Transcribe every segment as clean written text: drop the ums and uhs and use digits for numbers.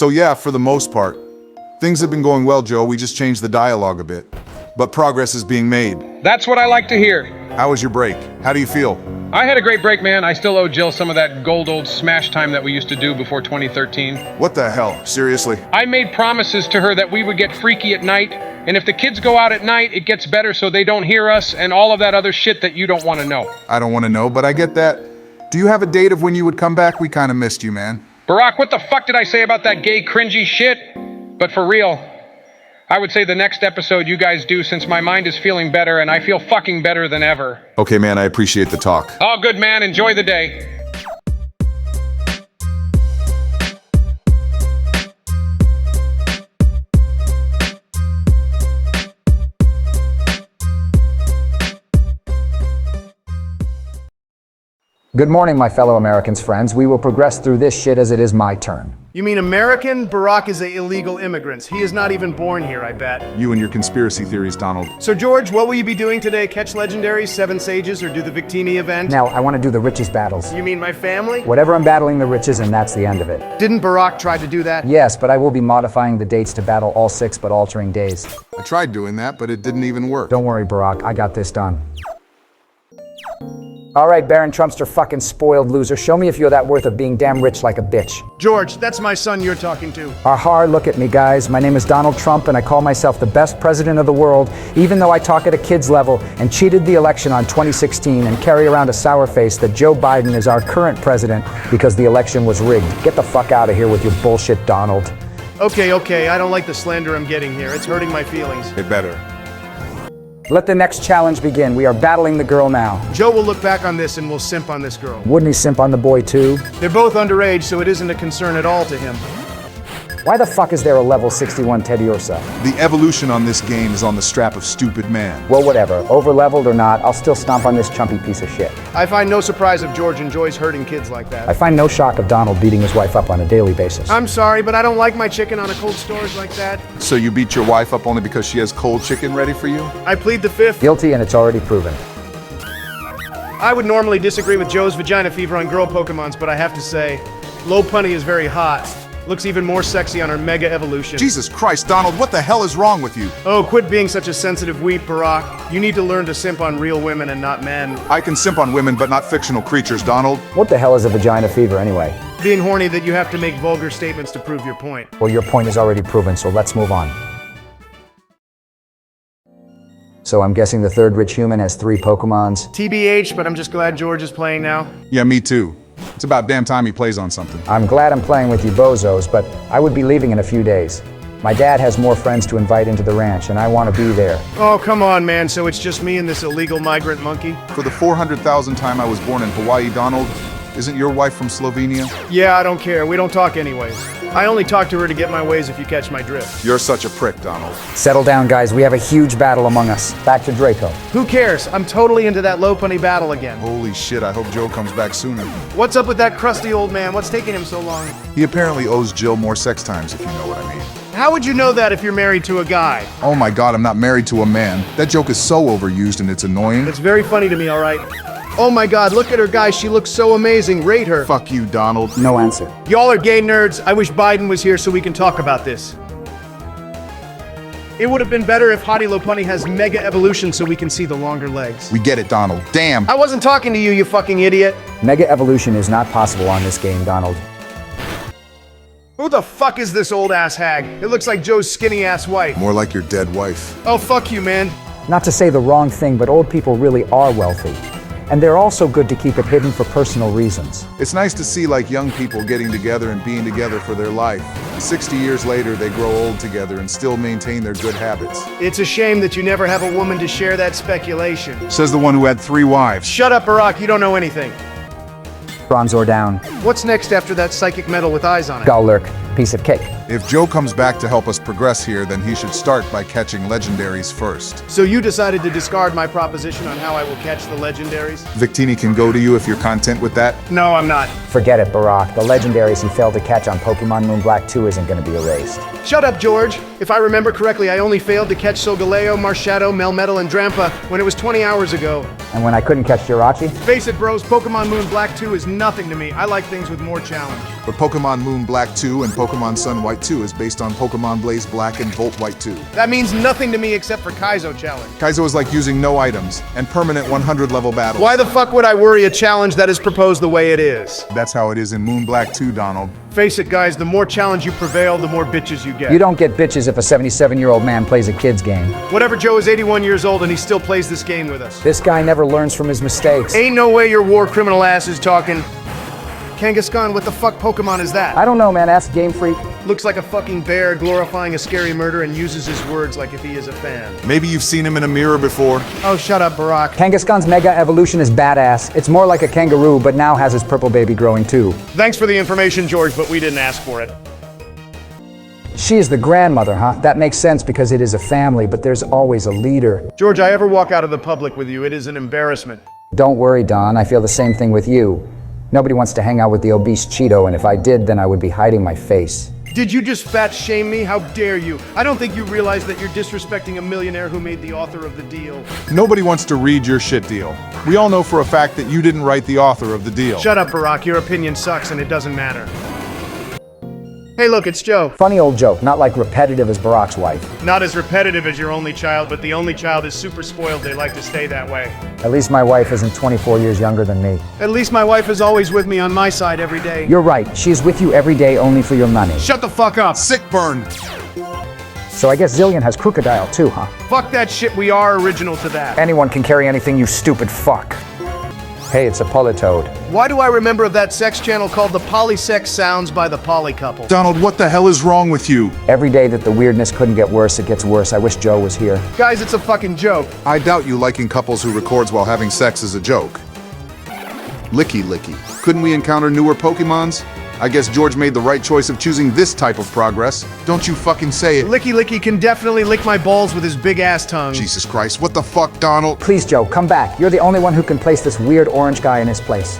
So yeah, for the most part. Things have been going well, Joe. We just changed the dialogue a bit. But progress is being made. That's what I like to hear. How was your break? How do you feel? I had a great break, man. I still owe Jill some of that gold old smash time that we used to do before 2013. What the hell? Seriously? I made promises to her that we would get freaky at night, and if the kids go out at night, it gets better so they don't hear us and all of that other shit that you don't want to know. I don't want to know, but I get that. Do you have a date of when you would come back? We kind of missed you, man. Barack, what the fuck did I say about that gay cringy shit? But for real, I would say the next episode you guys do, since my mind is feeling better and I feel fucking better than ever. Okay, man, I appreciate the talk. Oh, good man. Enjoy the day. Good morning, my fellow Americans friends. We will progress through this shit as it is my turn. You mean American? Barack is a illegal immigrant. He is not even born here, I bet. You and your conspiracy theories, Donald. So George, what will you be doing today? Catch legendaries, Seven Sages, or do the Victini event? Now, I want to do the riches battles. You mean my family? Whatever, I'm battling the riches, and that's the end of it. Didn't Barack try to do that? Yes, but I will be modifying the dates to battle all 6, but altering days. I tried doing that, but it didn't even work. Don't worry, Barack. I got this done. All right, Baron Trumpster fucking spoiled loser. Show me if you're that worth of being damn rich like a bitch. George, that's my son you're talking to. Aha, look at me, guys. My name is Donald Trump, and I call myself the best president of the world, even though I talk at a kid's level and cheated the election on 2016 and carry around a sour face that Joe Biden is our current president because the election was rigged. Get the fuck out of here with your bullshit, Donald. Okay, I don't like the slander I'm getting here. It's hurting my feelings. It better. Let the next challenge begin. We are battling the girl now. Joe will look back on this and will simp on this girl. Wouldn't he simp on the boy too? They're both underage, so it isn't a concern at all to him. Why the fuck is there a level 61 Teddy Ursa? The evolution on this game is on the strap of stupid man. Well, whatever. Over-leveled or not, I'll still stomp on this chumpy piece of shit. I find no surprise if George enjoys hurting kids like that. I find no shock of Donald beating his wife up on a daily basis. I'm sorry, but I don't like my chicken on a cold storage like that. So you beat your wife up only because she has cold chicken ready for you? I plead the fifth. Guilty, and it's already proven. I would normally disagree with Joe's vagina fever on girl Pokemons, but I have to say, Low Punny is very hot. Looks even more sexy on her Mega Evolution. Jesus Christ, Donald, what the hell is wrong with you? Oh, quit being such a sensitive weep, Barack. You need to learn to simp on real women and not men. I can simp on women, but not fictional creatures, Donald. What the hell is a vagina fever anyway? Being horny that you have to make vulgar statements to prove your point. Well, your point is already proven, so let's move on. So I'm guessing the third rich human has 3 Pokemons. TBH, but I'm just glad George is playing now. Yeah, me too. It's about damn time he plays on something. I'm glad I'm playing with you bozos, but I would be leaving in a few days. My dad has more friends to invite into the ranch, and I want to be there. Oh, come on, man. So it's just me and this illegal migrant monkey? For the 400,000th time I was born in Hawaii, Donald, isn't your wife from Slovenia? Yeah, I don't care. We don't talk anyways. I only talk to her to get my ways, if you catch my drift. You're such a prick, Donald. Settle down, guys. We have a huge battle among us. Back to Draco. Who cares? I'm totally into that Low Punny battle again. Holy shit, I hope Joe comes back sooner. What's up with that crusty old man? What's taking him so long? He apparently owes Jill more sex times, if you know what I mean. How would you know that if you're married to a guy? Oh my god, I'm not married to a man. That joke is so overused and it's annoying. It's very funny to me, all right? Oh my god, look at her, guys. She looks so amazing. Rate her. Fuck you, Donald. No answer. Y'all are gay nerds. I wish Biden was here so we can talk about this. It would have been better if Hottie Lopunny has Mega Evolution so we can see the longer legs. We get it, Donald. Damn. I wasn't talking to you, you fucking idiot. Mega Evolution is not possible on this game, Donald. Who the fuck is this old ass hag? It looks like Joe's skinny ass wife. More like your dead wife. Oh, fuck you, man. Not to say the wrong thing, but old people really are wealthy. And they're also good to keep it hidden for personal reasons. It's nice to see like young people getting together and being together for their life. 60 years later, they grow old together and still maintain their good habits. It's a shame that you never have a woman to share that speculation. Says the one who had 3 wives. Shut up, Barack. You don't know anything. Bronzor down. What's next after that psychic metal with eyes on it? Gallurk. Piece of cake. If Joe comes back to help us progress here, then he should start by catching legendaries first. So you decided to discard my proposition on how I will catch the legendaries? Victini can go to you if you're content with that. No, I'm not. Forget it, Barack. The legendaries he failed to catch on Pokemon Moon Black 2 isn't going to be erased. Shut up, George. If I remember correctly, I only failed to catch Solgaleo, Marshadow, Melmetal, and Drampa when it was 20 hours ago. And when I couldn't catch Jirachi? Face it, bros, Pokemon Moon Black 2 is nothing to me. I like things with more challenge. But Pokemon Moon Black 2 and Pokemon Sun White 2 is based on Pokemon Blaze Black and Volt White 2. That means nothing to me except for Kaizo challenge. Kaizo is like using no items and permanent 100 level battles. Why the fuck would I worry a challenge that is proposed the way it is? That's how it is in Moon Black 2, Donald. Face it, guys, the more challenge you prevail, the more bitches you get. You don't get bitches if a 77-year-old man plays a kid's game. Whatever, Joe is 81 years old and he still plays this game with us. This guy never learns from his mistakes. Ain't no way your war criminal ass is talking. Kangaskhan, what the fuck Pokemon is that? I don't know, man. Ask Game Freak. Looks like a fucking bear glorifying a scary murder and uses his words like if he is a fan. Maybe you've seen him in a mirror before. Oh, shut up, Barack. Kangaskhan's mega evolution is badass. It's more like a kangaroo, but now has his purple baby growing too. Thanks for the information, George, but we didn't ask for it. She is the grandmother, huh? That makes sense because it is a family, but there's always a leader. George, I ever walk out of the public with you, it is an embarrassment. Don't worry, Don. I feel the same thing with you. Nobody wants to hang out with the obese Cheeto, and if I did, then I would be hiding my face. Did you just fat shame me? How dare you? I don't think you realize that you're disrespecting a millionaire who made the author of the deal. Nobody wants to read your shit deal. We all know for a fact that you didn't write the author of the deal. Shut up, Barack. Your opinion sucks and it doesn't matter. Hey, look, it's Joe. Funny old joke, not like repetitive as Barack's wife. Not as repetitive as your only child, but the only child is super spoiled. They like to stay that way. At least my wife isn't 24 years younger than me. At least my wife is always with me on my side every day. You're right. She is with you every day only for your money. Shut the fuck up. Sick burn. So I guess Zillion has crocodile too, huh? Fuck that shit. We are original to that. Anyone can carry anything, you stupid fuck. Hey, it's a Politoad. Why do I remember of that sex channel called the Polysex Sounds by the Poly Couple? Donald, what the hell is wrong with you? Every day that the weirdness couldn't get worse, it gets worse. I wish Joe was here. Guys, it's a fucking joke. I doubt you liking couples who records while having sex is a joke. Licky Licky. Couldn't we encounter newer Pokemons? I guess George made the right choice of choosing this type of progress. Don't you fucking say it. Licky Licky can definitely lick my balls with his big ass tongue. Jesus Christ, what the fuck, Donald? Please, Joe, come back. You're the only one who can place this weird orange guy in his place.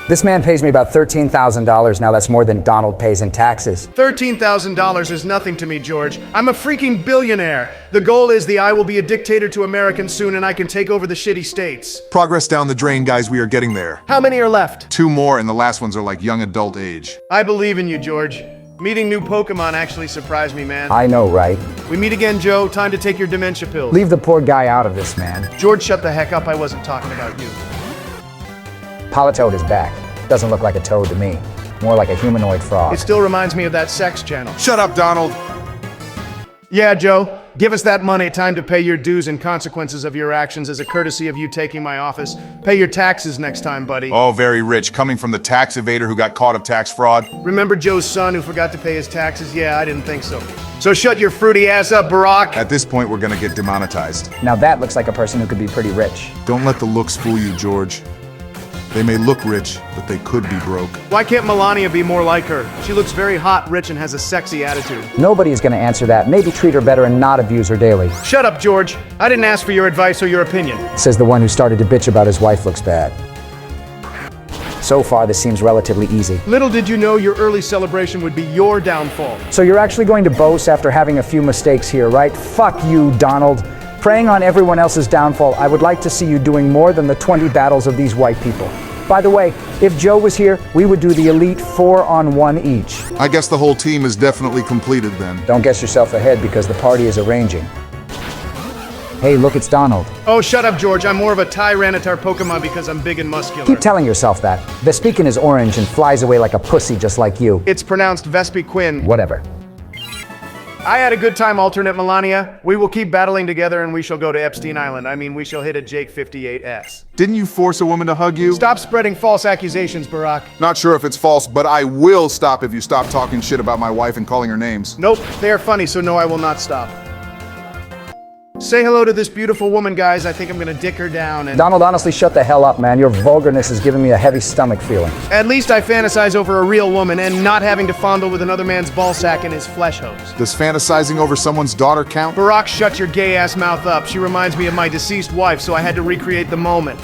This man pays me about $13,000 now. That's more than Donald pays in taxes. $13,000 is nothing to me, George. I'm a freaking billionaire. The goal is I will be a dictator to Americans soon and I can take over the shitty states. Progress down the drain, guys. We are getting there. How many are left? 2 more, and the last ones are like young adult age. I believe in you, George. Meeting new Pokemon actually surprised me, man. I know, right? We meet again, Joe. Time to take your dementia pills. Leave the poor guy out of this, man. George, shut the heck up. I wasn't talking about you. Politoad is back. Doesn't look like a toad to me. More like a humanoid frog. It still reminds me of that sex channel. Shut up, Donald. Yeah, Joe. Give us that money. Time to pay your dues and consequences of your actions as a courtesy of you taking my office. Pay your taxes next time, buddy. Oh, very rich. Coming from the tax evader who got caught of tax fraud. Remember Joe's son who forgot to pay his taxes? Yeah, I didn't think so. So shut your fruity ass up, Barack. At this point, we're gonna get demonetized. Now that looks like a person who could be pretty rich. Don't let the looks fool you, George. They may look rich, but they could be broke. Why can't Melania be more like her? She looks very hot, rich, and has a sexy attitude. Nobody is going to answer that. Maybe treat her better and not abuse her daily. Shut up, George. I didn't ask for your advice or your opinion. Says the one who started to bitch about his wife looks bad. So far, this seems relatively easy. Little did you know your early celebration would be your downfall. So you're actually going to boast after having a few mistakes here, right? Fuck you, Donald. Preying on everyone else's downfall, I would like to see you doing more than the 20 battles of these white people. By the way, if Joe was here, we would do the elite 4-on-1 each. I guess the whole team is definitely completed then. Don't guess yourself ahead because the party is arranging. Hey, look, it's Donald. Oh, shut up, George. I'm more of a Tyranitar Pokemon because I'm big and muscular. Keep telling yourself that. Vespiquen is orange and flies away like a pussy just like you. It's pronounced Vespiquen. Whatever. I had a good time, alternate Melania. We will keep battling together and we shall go to Epstein Island. I mean, we shall hit a Jake 58S. Didn't you force a woman to hug you? Stop spreading false accusations, Barack. Not sure if it's false, but I will stop if you stop talking shit about my wife and calling her names. Nope, they are funny, so no, I will not stop. Say hello to this beautiful woman, guys. I think I'm gonna dick her down and... Donald, honestly, shut the hell up, man. Your vulgarness is giving me a heavy stomach feeling. At least I fantasize over a real woman and not having to fondle with another man's ballsack and his flesh hose. Does fantasizing over someone's daughter count? Barack, shut your gay-ass mouth up. She reminds me of my deceased wife, so I had to recreate the moment.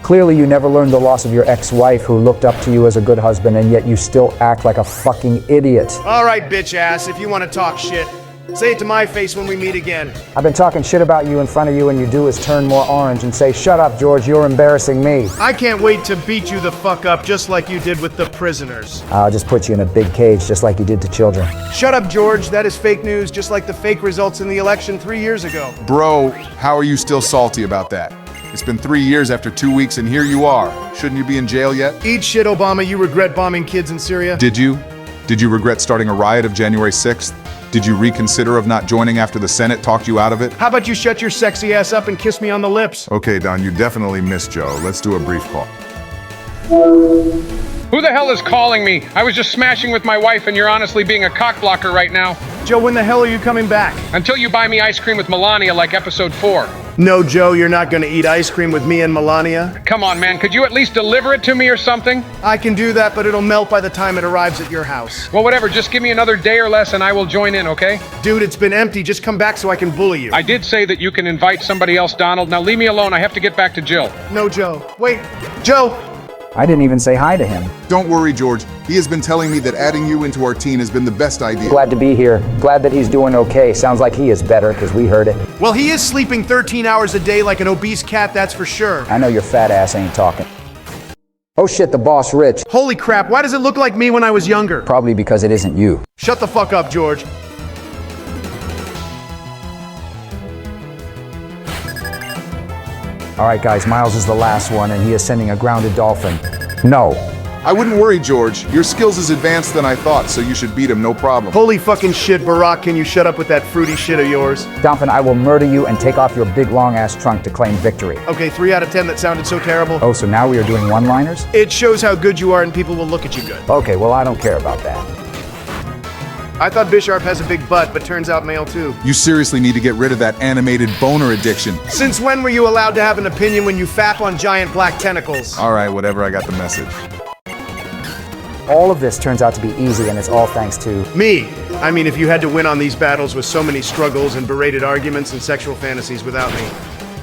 Clearly, you never learned the loss of your ex-wife who looked up to you as a good husband, and yet you still act like a fucking idiot. All right, bitch ass, if you want to talk shit. Say it to my face when we meet again. I've been talking shit about you in front of you, and you do is turn more orange and say, "Shut up, George, you're embarrassing me." I can't wait to beat you the fuck up just like you did with the prisoners. I'll just put you in a big cage just like you did to children. Shut up, George. That is fake news, just like the fake results in the election 3 years ago. Bro, how are you still salty about that? It's been 3 years after 2 weeks and here you are. Shouldn't you be in jail yet? Eat shit, Obama. You regret bombing kids in Syria? Did you? Did you regret starting a riot of January 6th? Did you reconsider of not joining after the Senate talked you out of it? How about you shut your sexy ass up and kiss me on the lips? Okay, Don, you definitely missed Joe. Let's do a brief call. Who the hell is calling me? I was just smashing with my wife and you're honestly being a cockblocker right now. Joe, when the hell are you coming back? Until you buy me ice cream with Melania like episode 4. No, Joe, you're not gonna eat ice cream with me and Melania. Come on, man, could you at least deliver it to me or something? I can do that, but it'll melt by the time it arrives at your house. Well, whatever, just give me another day or less and I will join in, okay? Dude, it's been empty. Just come back so I can bully you. I did say that you can invite somebody else, Donald. Now leave me alone, I have to get back to Jill. No, Joe. Wait, Joe! I didn't even say hi to him. Don't worry, George. He has been telling me that adding you into our team has been the best idea. Glad to be here. Glad that he's doing okay. Sounds like he is better, because we heard it. Well, he is sleeping 13 hours a day like an obese cat, that's for sure. I know your fat ass ain't talking. Oh shit, the boss Rich. Holy crap, why does it look like me when I was younger? Probably because it isn't you. Shut the fuck up, George. All right, guys, Miles is the last one, and he is sending a grounded dolphin. No. I wouldn't worry, George. Your skills is advanced than I thought, so you should beat him, no problem. Holy fucking shit, Barack, can you shut up with that fruity shit of yours? Dolphin, I will murder you and take off your big long-ass trunk to claim victory. Okay, 3 out of 10, that sounded so terrible. Oh, so now we are doing one-liners? It shows how good you are and people will look at you good. Okay, well, I don't care about that. I thought Bisharp has a big butt, but turns out male too. You seriously need to get rid of that animated boner addiction. Since when were you allowed to have an opinion when you fap on giant black tentacles? All right, whatever, I got the message. All of this turns out to be easy, and it's all thanks to... Me. I mean, if you had to win on these battles with so many struggles and berated arguments and sexual fantasies without me,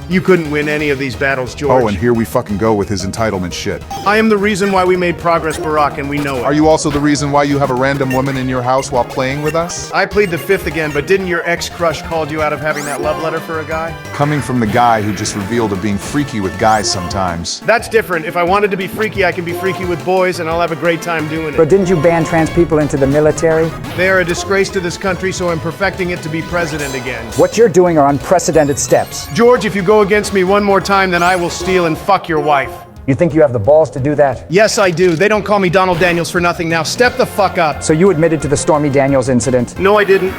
you couldn't win any of these battles, George. Oh, and here we fucking go with his entitlement shit. I am the reason why we made progress, Barack, and we know it. Are you also the reason why you have a random woman in your house while playing with us? I plead the fifth again, but didn't your ex-crush called you out of having that love letter for a guy? Coming from the guy who just revealed of being freaky with guys sometimes. That's different. If I wanted to be freaky, I can be freaky with boys, and I'll have a great time doing But it. didn't you ban trans people into the military? They are a disgrace to this country, so I'm perfecting it to be president again. What you're doing are unprecedented steps. George, if you go against me one more time, then I will steal and fuck your wife. You think you have the balls to do that? Yes, I do. They don't call me Donald Daniels for nothing now. Step the fuck up. So you admitted to the Stormy Daniels incident? No, I didn't.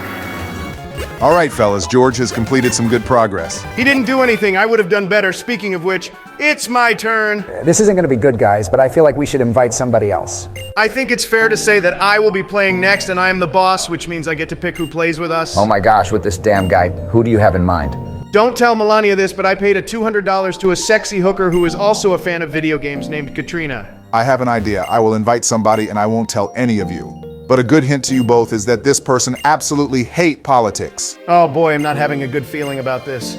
All right, fellas, George has completed some good progress. He didn't do anything. I would have done better. Speaking of which, it's my turn. This isn't going to be good, guys, but I feel like we should invite somebody else. I think it's fair to say that I will be playing next, and I am the boss, which means I get to pick who plays with us. Oh my gosh, with this damn guy, who do you have in mind? Don't tell Melania this, but I paid a $200 to a sexy hooker who is also a fan of video games named Katrina. I have an idea. I will invite somebody and I won't tell any of you. But a good hint to you both is that this person absolutely hates politics. Oh boy, I'm not having a good feeling about this.